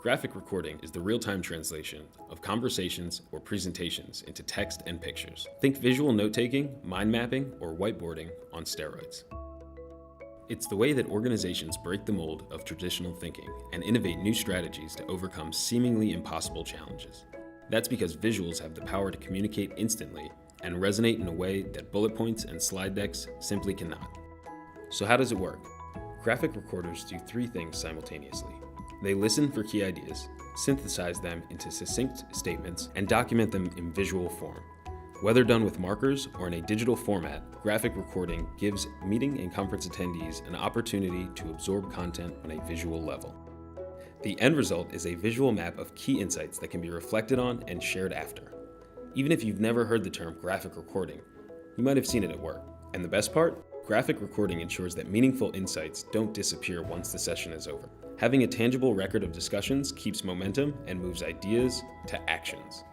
Graphic recording is the real-time translation of conversations or presentations into text and pictures. Think visual note-taking, mind mapping, or whiteboarding on steroids. It's the way that organizations break the mold of traditional thinking and innovate new strategies to overcome seemingly impossible challenges. That's because visuals have the power to communicate instantly and resonate in a way that bullet points and slide decks simply cannot. So how does it work? Graphic recorders do three things simultaneously. They listen for key ideas, synthesize them into succinct statements, and document them in visual form. Whether done with markers or in a digital format, graphic recording gives meeting and conference attendees an opportunity to absorb content on a visual level. The end result is a visual map of key insights that can be reflected on and shared after. Even if you've never heard the term graphic recording, you might have seen it at work. And the best part? Graphic recording ensures that meaningful insights don't disappear once the session is over. Having a tangible record of discussions keeps momentum and moves ideas to actions.